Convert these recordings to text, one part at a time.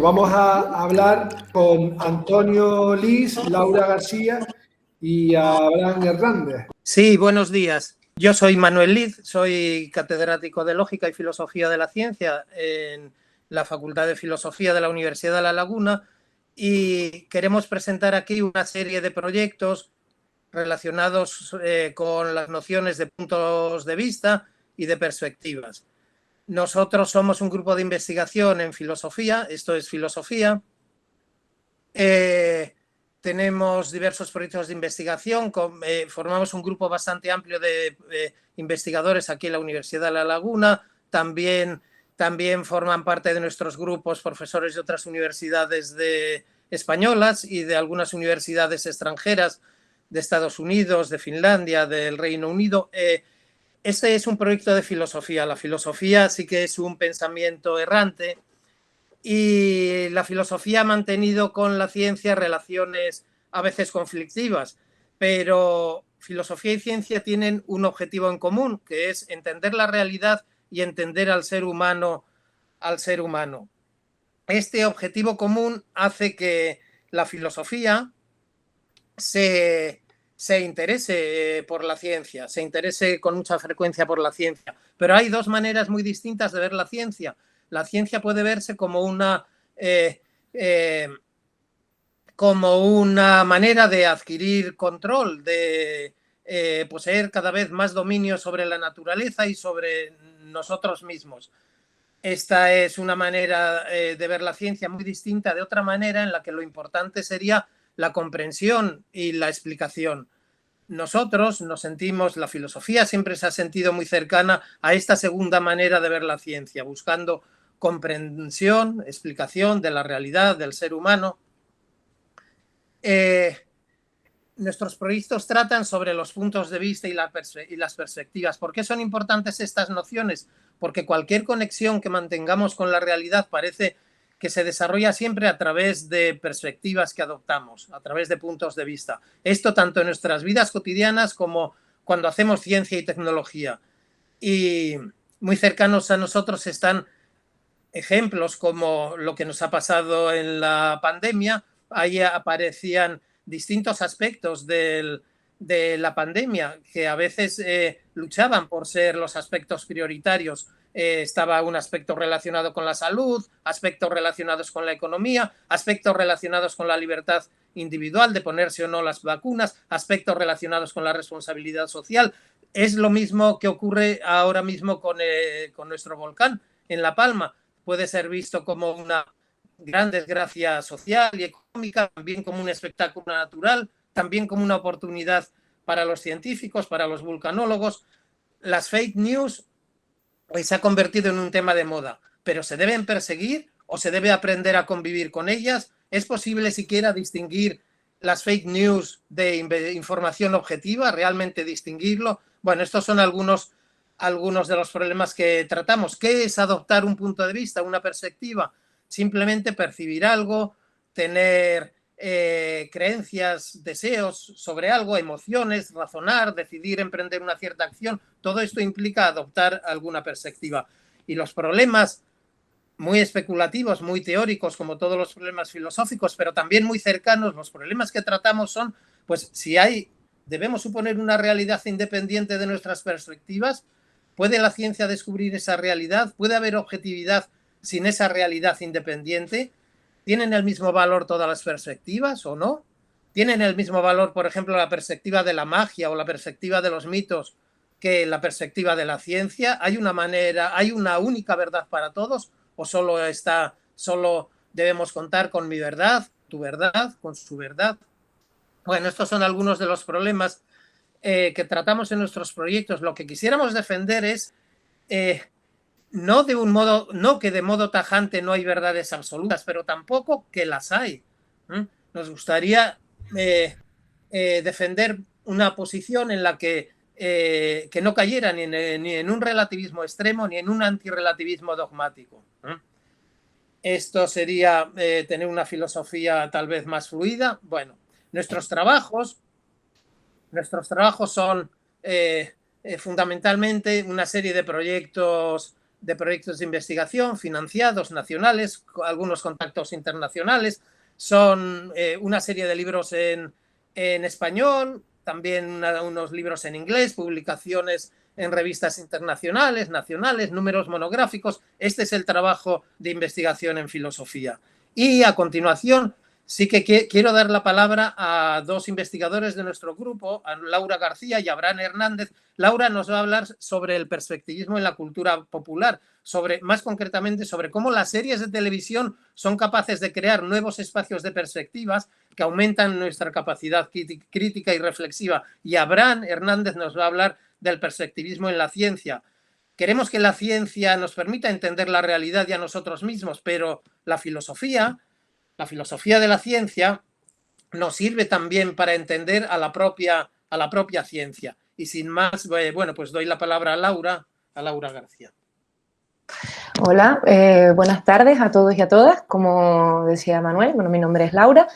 vamos a hablar con Antonio Lis, Laura García y Abraham Hernández. Sí, buenos días. Yo soy Manuel Liz, soy catedrático de Lógica y Filosofía de la Ciencia en la Facultad de Filosofía de la Universidad de La Laguna y queremos presentar aquí una serie de proyectos relacionados con las nociones de puntos de vista y de perspectivas. Nosotros somos un grupo de investigación en filosofía, esto es filosofía. Tenemos diversos proyectos de investigación, formamos un grupo bastante amplio de investigadores aquí en la Universidad de La Laguna, también forman parte de nuestros grupos profesores de otras universidades españolas y de algunas universidades extranjeras de Estados Unidos, de Finlandia, del Reino Unido. Este es un proyecto de filosofía. La filosofía sí que es un pensamiento errante y la filosofía ha mantenido con la ciencia relaciones a veces conflictivas, pero filosofía y ciencia tienen un objetivo en común, que es entender la realidad y entender al ser humano. Este objetivo común hace que la filosofía se interese por la ciencia, se interese con mucha frecuencia por la ciencia. Pero hay dos maneras muy distintas de ver la ciencia. La ciencia puede verse como una manera de adquirir control, de poseer cada vez más dominio sobre la naturaleza y sobre nosotros mismos. Esta es una manera de ver la ciencia muy distinta de otra manera en la que lo importante sería la comprensión y la explicación. Nosotros nos sentimos, la filosofía siempre se ha sentido muy cercana a esta segunda manera de ver la ciencia, buscando comprensión, explicación de la realidad del ser humano. Nuestros proyectos tratan sobre los puntos de vista y las perspectivas. ¿Por qué son importantes estas nociones? Porque cualquier conexión que mantengamos con la realidad parece que se desarrolla siempre a través de perspectivas que adoptamos, a través de puntos de vista. Esto tanto en nuestras vidas cotidianas como cuando hacemos ciencia y tecnología. Y muy cercanos a nosotros están ejemplos como lo que nos ha pasado en la pandemia. Ahí aparecían distintos aspectos de la pandemia que a veces luchaban por ser los aspectos prioritarios. Estaba un aspecto relacionado con la salud, aspectos relacionados con la economía, aspectos relacionados con la libertad individual de ponerse o no las vacunas, aspectos relacionados con la responsabilidad social. Es lo mismo que ocurre ahora mismo con nuestro volcán en La Palma. Puede ser visto como una gran desgracia social y económica, también como un espectáculo natural, también como una oportunidad para los científicos, para los vulcanólogos. Las fake news se ha convertido en un tema de moda, pero ¿se deben perseguir o se debe aprender a convivir con ellas? ¿Es posible siquiera distinguir las fake news de información objetiva, realmente distinguirlo? Bueno, estos son algunos de los problemas que tratamos. ¿Qué es adoptar un punto de vista, una perspectiva? Simplemente percibir algo, tener creencias, deseos sobre algo, emociones, razonar, decidir emprender una cierta acción. Todo esto implica adoptar alguna perspectiva. Y los problemas muy especulativos, muy teóricos, como todos los problemas filosóficos, pero también muy cercanos, los problemas que tratamos son, pues, si debemos suponer una realidad independiente de nuestras perspectivas. ¿Puede la ciencia descubrir esa realidad? ¿Puede haber objetividad sin esa realidad independiente? ¿Tienen el mismo valor todas las perspectivas o no? ¿Tienen el mismo valor, por ejemplo, la perspectiva de la magia o la perspectiva de los mitos que la perspectiva de la ciencia? ¿Hay una única verdad para todos o solo debemos contar con mi verdad, tu verdad, con su verdad? Bueno, estos son algunos de los problemas que tratamos en nuestros proyectos. Lo que quisiéramos defender es no que de modo tajante no hay verdades absolutas, pero tampoco que las hay. Nos gustaría defender una posición en la que no cayera ni en un relativismo extremo ni en un antirrelativismo dogmático. Esto sería tener una filosofía tal vez más fluida. Bueno, nuestros trabajos son fundamentalmente una serie de proyectos de proyectos de investigación financiados, nacionales, algunos contactos internacionales. Son una serie de libros en español, también unos libros en inglés, publicaciones en revistas internacionales, nacionales, números monográficos. Este es el trabajo de investigación en filosofía. Y a continuación sí que quiero dar la palabra a dos investigadores de nuestro grupo, a Laura García y Abraham Hernández. Laura nos va a hablar sobre el perspectivismo en la cultura popular, más concretamente sobre cómo las series de televisión son capaces de crear nuevos espacios de perspectivas que aumentan nuestra capacidad crítica y reflexiva. Y Abraham Hernández nos va a hablar del perspectivismo en la ciencia. Queremos que la ciencia nos permita entender la realidad y a nosotros mismos, pero la filosofía de la ciencia nos sirve también para entender a la propia ciencia. Y sin más, bueno, pues doy la palabra a Laura García. Hola, buenas tardes a todos y a todas. Como decía Manuel, bueno, mi nombre es Laura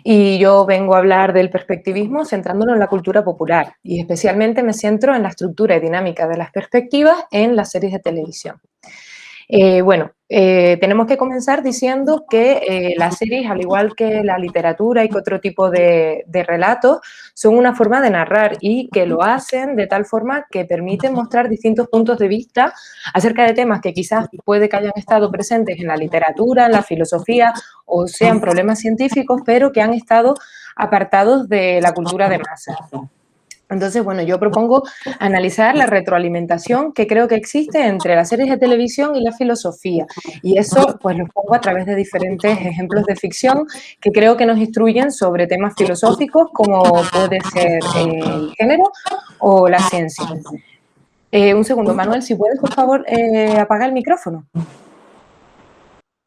y yo vengo a hablar del perspectivismo centrándolo en la cultura popular y especialmente me centro en la estructura y dinámica de las perspectivas en las series de televisión. Tenemos que comenzar diciendo que las series, al igual que la literatura y que otro tipo de relatos, son una forma de narrar y que lo hacen de tal forma que permiten mostrar distintos puntos de vista acerca de temas que quizás puede que hayan estado presentes en la literatura, en la filosofía o sean problemas científicos, pero que han estado apartados de la cultura de masas. Entonces, bueno, yo propongo analizar la retroalimentación que creo que existe entre las series de televisión y la filosofía. Y eso, pues, lo pongo a través de diferentes ejemplos de ficción que creo que nos instruyen sobre temas filosóficos como puede ser el género o la ciencia. Un segundo, Manuel, si puedes, por favor, apagar el micrófono.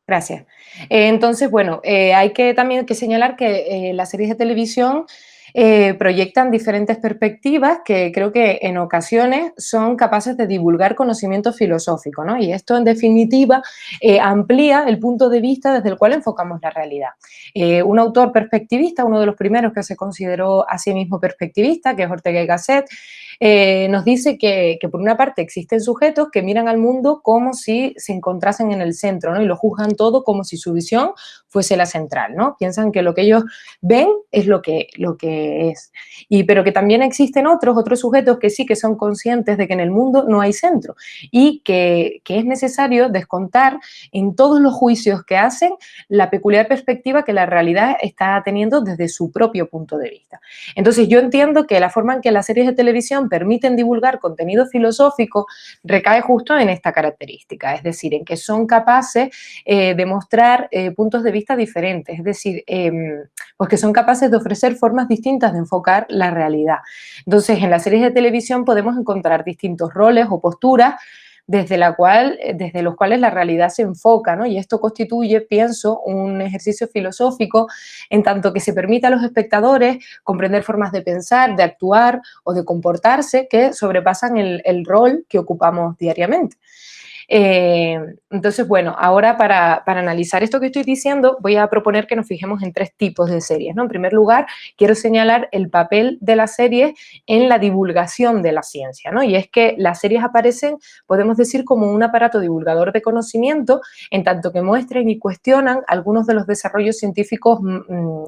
Gracias. Entonces, bueno, hay que también señalar que las series de televisión proyectan diferentes perspectivas que creo que en ocasiones son capaces de divulgar conocimiento filosófico, ¿no? Y esto, en definitiva, amplía el punto de vista desde el cual enfocamos la realidad. Un autor perspectivista, uno de los primeros que se consideró a sí mismo perspectivista, que es Ortega y Gasset, nos dice que por una parte existen sujetos que miran al mundo como si se encontrasen en el centro, ¿no? Y lo juzgan todo como si su visión fuese la central, ¿no? Piensan que lo que ellos ven es lo que es. Pero que también existen otros sujetos que sí que son conscientes de que en el mundo no hay centro y que es necesario descontar en todos los juicios que hacen la peculiar perspectiva que la realidad está teniendo desde su propio punto de vista. Entonces, yo entiendo que la forma en que las series de televisión permiten divulgar contenido filosófico recae justo en esta característica, es decir, en que son capaces de mostrar puntos de vista diferentes, es decir, pues que son capaces de ofrecer formas distintas de enfocar la realidad. Entonces, en las series de televisión podemos encontrar distintos roles o posturas desde los cuales la realidad se enfoca, ¿no? Y esto constituye, pienso, un ejercicio filosófico en tanto que se permite a los espectadores comprender formas de pensar, de actuar o de comportarse que sobrepasan el rol que ocupamos diariamente. Entonces, bueno, ahora para analizar esto que estoy diciendo, voy a proponer que nos fijemos en tres tipos de series, ¿no? En primer lugar, quiero señalar el papel de las series en la divulgación de la ciencia, ¿no? Y es que las series aparecen, podemos decir, como un aparato divulgador de conocimiento, en tanto que muestran y cuestionan algunos de los desarrollos científicos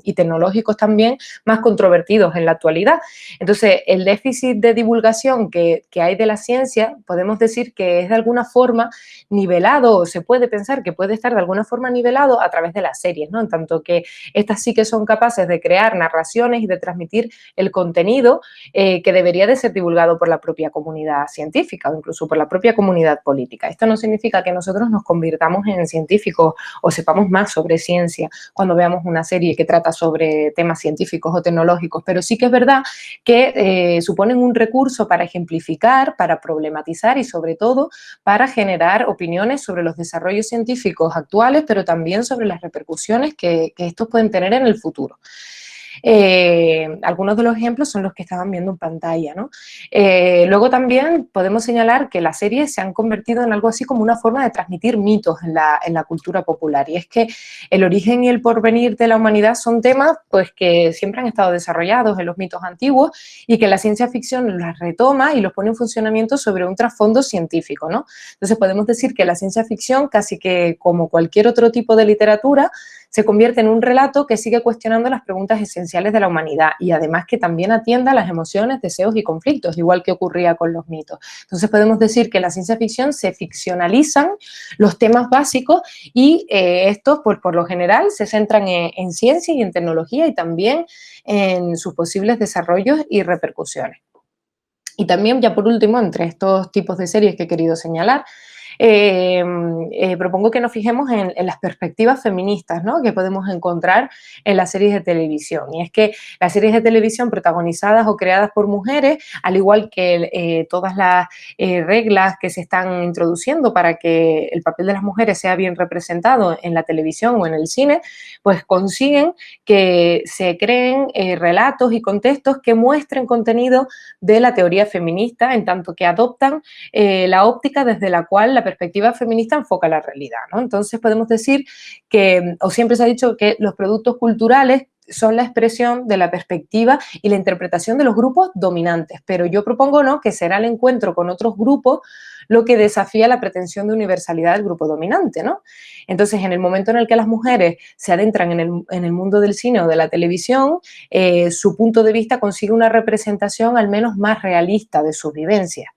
y tecnológicos también más controvertidos en la actualidad. Entonces, el déficit de divulgación que hay de la ciencia, podemos decir que es de alguna forma nivelado, o se puede pensar que puede estar de alguna forma nivelado a través de las series, ¿no? En tanto que estas sí que son capaces de crear narraciones y de transmitir el contenido que debería de ser divulgado por la propia comunidad científica o incluso por la propia comunidad política. Esto no significa que nosotros nos convirtamos en científicos o sepamos más sobre ciencia cuando veamos una serie que trata sobre temas científicos o tecnológicos, pero sí que es verdad que suponen un recurso para ejemplificar, para problematizar y sobre todo para generar opiniones sobre los desarrollos científicos actuales, pero también sobre las repercusiones que estos pueden tener en el futuro. algunos de los ejemplos son los que estaban viendo en pantalla, ¿no? Luego también podemos señalar que las series se han convertido en algo así como una forma de transmitir mitos en la cultura popular, y es que el origen y el porvenir de la humanidad son temas pues, que siempre han estado desarrollados en los mitos antiguos y que la ciencia ficción las retoma y los pone en funcionamiento sobre un trasfondo científico, ¿no? Entonces podemos decir que la ciencia ficción, casi que como cualquier otro tipo de literatura, se convierte en un relato que sigue cuestionando las preguntas esenciales de la humanidad y además que también atienda a las emociones, deseos y conflictos, igual que ocurría con los mitos. Entonces podemos decir que en la ciencia ficción se ficcionalizan los temas básicos y estos, pues, por lo general, se centran en ciencia y en tecnología y también en sus posibles desarrollos y repercusiones. Y también, ya por último, entre estos tipos de series que he querido señalar, propongo que nos fijemos en las perspectivas feministas, ¿no?, que podemos encontrar en las series de televisión. Y es que las series de televisión protagonizadas o creadas por mujeres, al igual que todas las reglas que se están introduciendo para que el papel de las mujeres sea bien representado en la televisión o en el cine, pues consiguen que se creen relatos y contextos que muestren contenido de la teoría feminista, en tanto que adoptan la óptica desde la cual la perspectiva feminista enfoca la realidad, ¿no? Entonces podemos decir que, o siempre se ha dicho que los productos culturales son la expresión de la perspectiva y la interpretación de los grupos dominantes, pero yo propongo, ¿no?, que será el encuentro con otros grupos lo que desafía la pretensión de universalidad del grupo dominante, ¿no? Entonces, en el momento en el que las mujeres se adentran en el mundo del cine o de la televisión, su punto de vista consigue una representación al menos más realista de sus vivencias.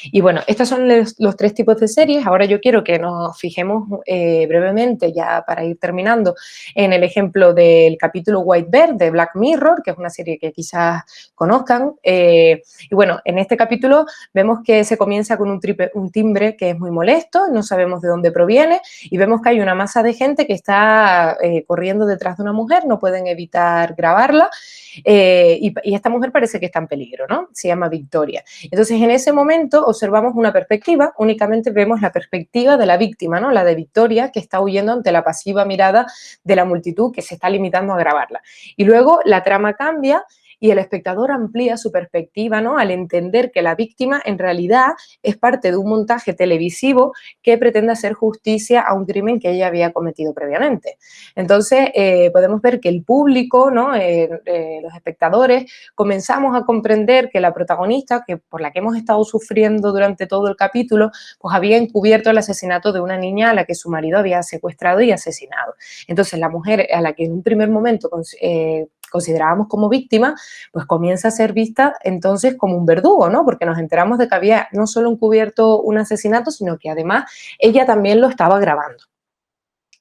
Y bueno, estos son los tres tipos de series. Ahora yo quiero que nos fijemos brevemente, ya para ir terminando, en el ejemplo del capítulo White Bear de Black Mirror, que es una serie que quizás conozcan. Y bueno, en este capítulo vemos que se comienza con un timbre que es muy molesto, no sabemos de dónde proviene, y vemos que hay una masa de gente que está corriendo detrás de una mujer, no pueden evitar grabarla, y esta mujer parece que está en peligro, ¿no? Se llama Victoria. Entonces, en ese momento observamos una perspectiva, únicamente vemos la perspectiva de la víctima, ¿no?, la de Victoria, que está huyendo ante la pasiva mirada de la multitud que se está limitando a grabarla. Y luego la trama cambia y el espectador amplía su perspectiva, ¿no?, al entender que la víctima en realidad es parte de un montaje televisivo que pretende hacer justicia a un crimen que ella había cometido previamente. Entonces, podemos ver que el público, ¿no?, los espectadores, comenzamos a comprender que la protagonista, que por la que hemos estado sufriendo durante todo el capítulo, pues había encubierto el asesinato de una niña a la que su marido había secuestrado y asesinado. Entonces, la mujer a la que en un primer momento considerábamos como víctima, pues comienza a ser vista entonces como un verdugo, ¿no?, porque nos enteramos de que había no solo encubierto un asesinato, sino que además ella también lo estaba grabando.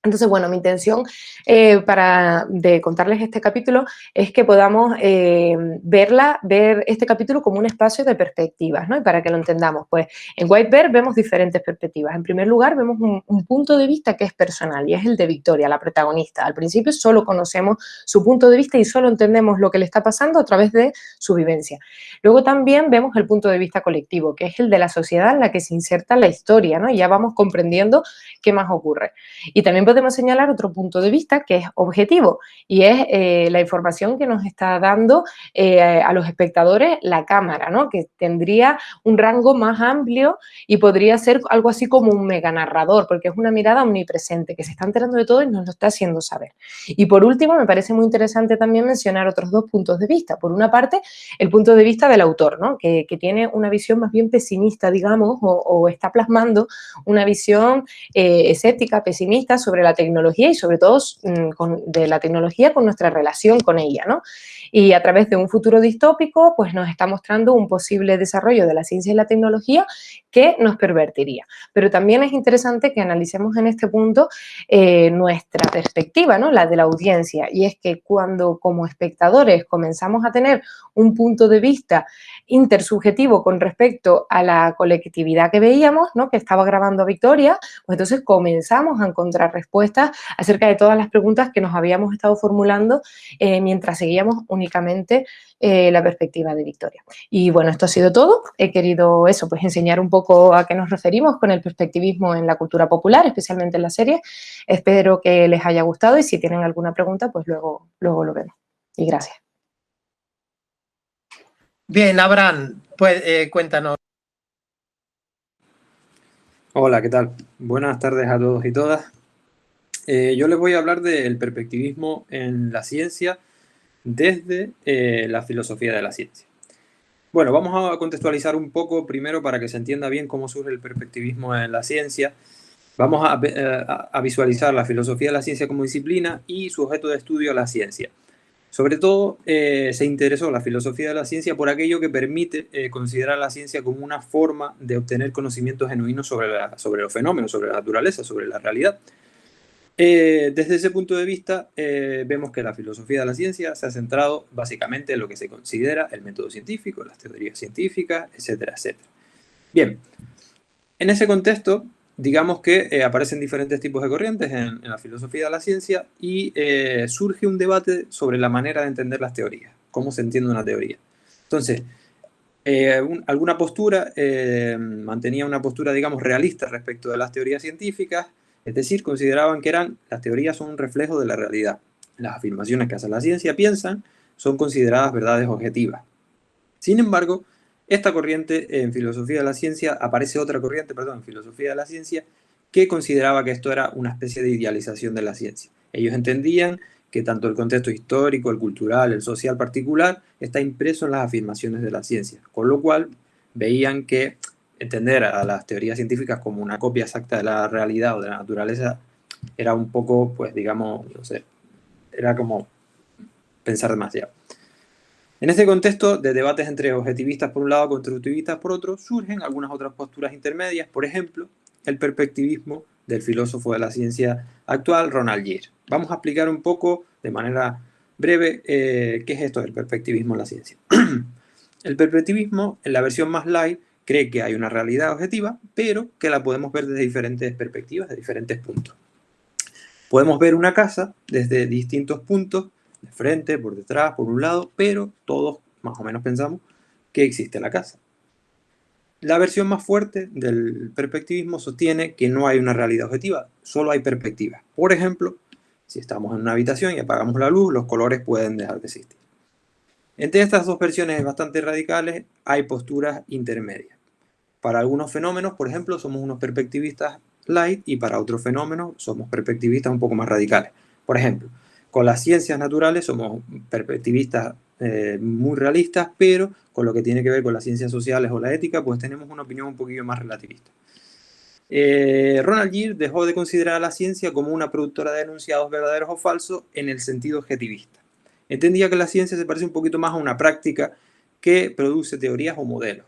Entonces, bueno, mi intención de contarles este capítulo es que podamos ver este capítulo como un espacio de perspectivas, ¿no? Y para que lo entendamos, pues en White Bear vemos diferentes perspectivas. En primer lugar, vemos un punto de vista que es personal y es el de Victoria, la protagonista. Al principio solo conocemos su punto de vista y solo entendemos lo que le está pasando a través de su vivencia. Luego también vemos el punto de vista colectivo, que es el de la sociedad en la que se inserta la historia, ¿no? Y ya vamos comprendiendo qué más ocurre. Y también podemos señalar otro punto de vista que es objetivo y es la información que nos está dando a los espectadores la cámara, ¿no?, que tendría un rango más amplio y podría ser algo así como un mega narrador, porque es una mirada omnipresente que se está enterando de todo y nos lo está haciendo saber. Y por último, me parece muy interesante también mencionar otros dos puntos de vista. Por una parte, el punto de vista del autor, ¿no?, que tiene una visión más bien pesimista, digamos, o está plasmando una visión escéptica, pesimista sobre la tecnología y sobre todo de la tecnología con nuestra relación con ella, ¿no? Y a través de un futuro distópico, pues nos está mostrando un posible desarrollo de la ciencia y la tecnología que nos pervertiría. Pero también es interesante que analicemos en este punto nuestra perspectiva, ¿no?, la de la audiencia, y es que cuando como espectadores comenzamos a tener un punto de vista intersubjetivo con respecto a la colectividad que veíamos, ¿no?, que estaba grabando a Victoria, pues entonces comenzamos a encontrar respuestas acerca de todas las preguntas que nos habíamos estado formulando mientras seguíamos únicamente la perspectiva de Victoria. Y bueno, esto ha sido todo. He querido pues enseñar un poco a qué nos referimos con el perspectivismo en la cultura popular, especialmente en las series. Espero que les haya gustado y si tienen alguna pregunta, pues luego lo vemos. Y gracias. Bien, Abraham, pues, cuéntanos. Hola, ¿qué tal? Buenas tardes a todos y todas. Yo les voy a hablar del perspectivismo en la ciencia desde la filosofía de la ciencia. Bueno, vamos a contextualizar un poco primero para que se entienda bien cómo surge el perspectivismo en la ciencia. Vamos a visualizar la filosofía de la ciencia como disciplina y su objeto de estudio, la ciencia. Sobre todo, se interesó la filosofía de la ciencia por aquello que permite considerar la ciencia como una forma de obtener conocimientos genuinos sobre los fenómenos, sobre la naturaleza, sobre la realidad. Desde ese punto de vista, vemos que la filosofía de la ciencia se ha centrado básicamente en lo que se considera el método científico, las teorías científicas, etcétera, etcétera. Bien, en ese contexto, digamos que aparecen diferentes tipos de corrientes en la filosofía de la ciencia y surge un debate sobre la manera de entender las teorías, cómo se entiende una teoría. Entonces, alguna postura mantenía una postura, digamos, realista respecto de las teorías científicas, es decir, consideraban que las teorías son un reflejo de la realidad. Las afirmaciones que hace la ciencia son consideradas verdades objetivas. Sin embargo, esta corriente en filosofía de la ciencia, aparece otra corriente, perdón, en filosofía de la ciencia, que consideraba que esto era una especie de idealización de la ciencia. Ellos entendían que tanto el contexto histórico, el cultural, el social particular, está impreso en las afirmaciones de la ciencia, con lo cual veían que entender a las teorías científicas como una copia exacta de la realidad o de la naturaleza era un poco, pues digamos, no sé, era como pensar demasiado. En este contexto de debates entre objetivistas por un lado, constructivistas por otro, surgen algunas otras posturas intermedias, por ejemplo, el perspectivismo del filósofo de la ciencia actual, Ronald Gere. Vamos a explicar un poco, de manera breve, qué es esto del perspectivismo en la ciencia. El perspectivismo, en la versión más light, cree que hay una realidad objetiva, pero que la podemos ver desde diferentes perspectivas, de diferentes puntos. Podemos ver una casa desde distintos puntos, de frente, por detrás, por un lado, pero todos más o menos pensamos que existe la casa. La versión más fuerte del perspectivismo sostiene que no hay una realidad objetiva, solo hay perspectivas. Por ejemplo, si estamos en una habitación y apagamos la luz, los colores pueden dejar de existir. Entre estas dos versiones bastante radicales hay posturas intermedias. Para algunos fenómenos, por ejemplo, somos unos perspectivistas light y para otros fenómenos somos perspectivistas un poco más radicales. Por ejemplo, con las ciencias naturales somos perspectivistas muy realistas, pero con lo que tiene que ver con las ciencias sociales o la ética, pues tenemos una opinión un poquillo más relativista. Ronald Gere dejó de considerar a la ciencia como una productora de enunciados verdaderos o falsos en el sentido objetivista. Entendía que la ciencia se parece un poquito más a una práctica que produce teorías o modelos,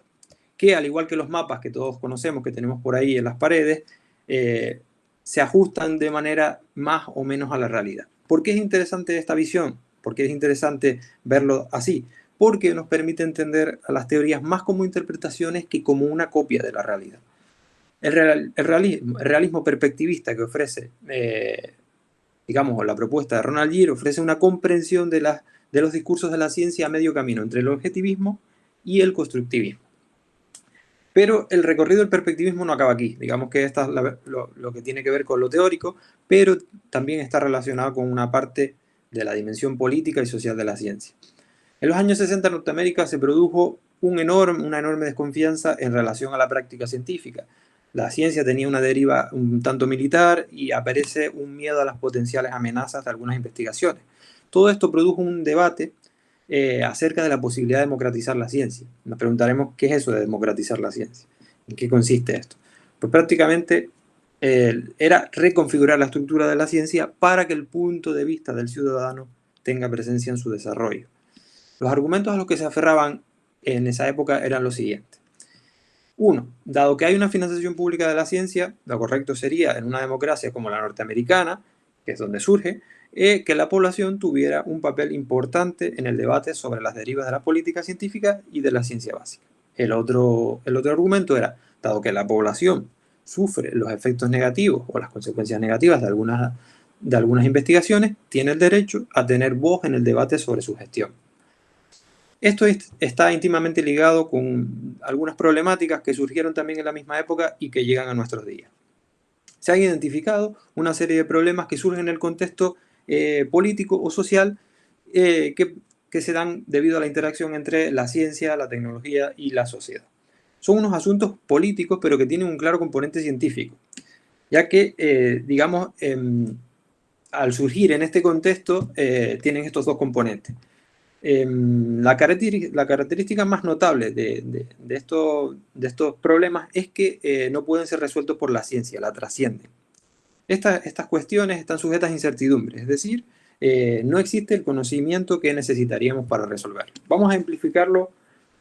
que al igual que los mapas que todos conocemos, que tenemos por ahí en las paredes, se ajustan de manera más o menos a la realidad. ¿Por qué es interesante esta visión? ¿Por qué es interesante verlo así? Porque nos permite entender a las teorías más como interpretaciones que como una copia de la realidad. El realismo perspectivista que ofrece, digamos, la propuesta de Ronald Gere ofrece una comprensión de los discursos de la ciencia a medio camino entre el objetivismo y el constructivismo. Pero el recorrido del perspectivismo no acaba aquí. Digamos que esta es lo que tiene que ver con lo teórico, pero también está relacionado con una parte de la dimensión política y social de la ciencia. En los años 60 en Norteamérica se produjo una enorme desconfianza en relación a la práctica científica. La ciencia tenía una deriva un tanto militar y aparece un miedo a las potenciales amenazas de algunas investigaciones. Todo esto produjo un debate acerca de la posibilidad de democratizar la ciencia. Nos preguntaremos qué es eso de democratizar la ciencia, en qué consiste esto. Pues prácticamente era reconfigurar la estructura de la ciencia para que el punto de vista del ciudadano tenga presencia en su desarrollo. Los argumentos a los que se aferraban en esa época eran los siguientes. Uno, dado que hay una financiación pública de la ciencia, lo correcto sería, en una democracia como la norteamericana, que es donde surge, que la población tuviera un papel importante en el debate sobre las derivas de la política científica y de la ciencia básica. El otro argumento era, dado que la población sufre los efectos negativos o las consecuencias negativas de algunas investigaciones, tiene el derecho a tener voz en el debate sobre su gestión. Esto está íntimamente ligado con algunas problemáticas que surgieron también en la misma época y que llegan a nuestros días. Se han identificado una serie de problemas que surgen en el contexto político o social que que se dan debido a la interacción entre la ciencia, la tecnología y la sociedad. Son unos asuntos políticos, pero que tienen un claro componente científico, ya que, digamos, al surgir en este contexto, tienen estos dos componentes. La característica más notable de estos problemas es que no pueden ser resueltos por la ciencia, la trascienden. Estas cuestiones están sujetas a incertidumbre, es decir, no existe el conocimiento que necesitaríamos para resolverlo. Vamos a ejemplificarlo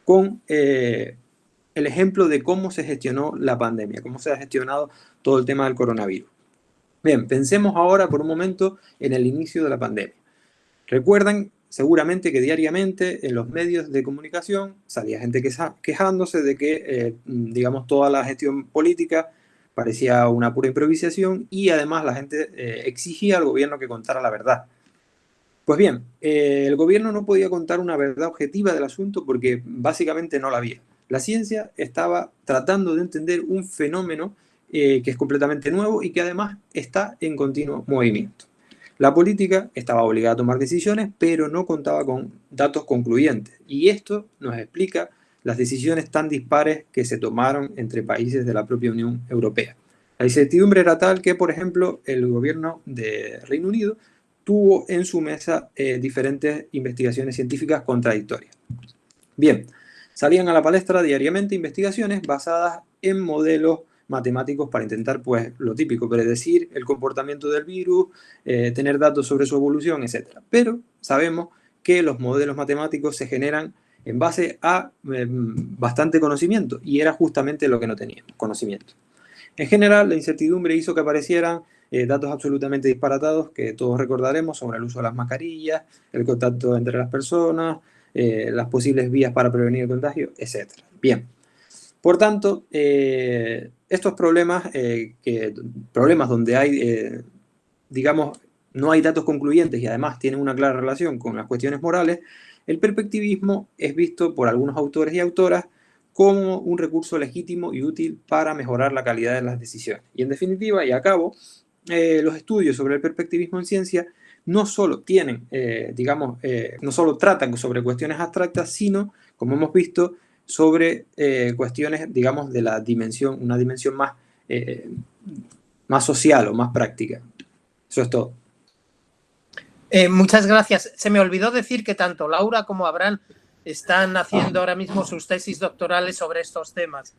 con el ejemplo de cómo se gestionó la pandemia, cómo se ha gestionado todo el tema del coronavirus. Bien, pensemos ahora por un momento en el inicio de la pandemia. Recuerdan seguramente que diariamente en los medios de comunicación salía gente quejándose de que, digamos, toda la gestión política parecía una pura improvisación y además la gente exigía al gobierno que contara la verdad. Pues bien, el gobierno no podía contar una verdad objetiva del asunto porque básicamente no la había. La ciencia estaba tratando de entender un fenómeno que es completamente nuevo y que además está en continuo movimiento. La política estaba obligada a tomar decisiones, pero no contaba con datos concluyentes. Y esto nos explica las decisiones tan dispares que se tomaron entre países de la propia Unión Europea. La incertidumbre era tal que, por ejemplo, el gobierno de Reino Unido tuvo en su mesa diferentes investigaciones científicas contradictorias. Bien, salían a la palestra diariamente investigaciones basadas en modelos matemáticos para intentar, pues, lo típico, predecir el comportamiento del virus, tener datos sobre su evolución, etc. Pero sabemos que los modelos matemáticos se generan en base a bastante conocimiento, y era justamente lo que no teníamos, conocimiento. En general, la incertidumbre hizo que aparecieran datos absolutamente disparatados que todos recordaremos sobre el uso de las mascarillas, el contacto entre las personas, las posibles vías para prevenir el contagio, etc. Bien. Por tanto, estos problemas, problemas donde hay, digamos, no hay datos concluyentes y además tienen una clara relación con las cuestiones morales, el perspectivismo es visto por algunos autores y autoras como un recurso legítimo y útil para mejorar la calidad de las decisiones. Y en definitiva, y a cabo, los estudios sobre el perspectivismo en ciencia no solo tienen, no solo tratan sobre cuestiones abstractas, sino, como hemos visto, sobre cuestiones, digamos, de la dimensión, una dimensión más, más social o más práctica. Eso es todo. Muchas gracias. Se me olvidó decir que tanto Laura como Abraham están haciendo ahora mismo sus tesis doctorales sobre estos temas.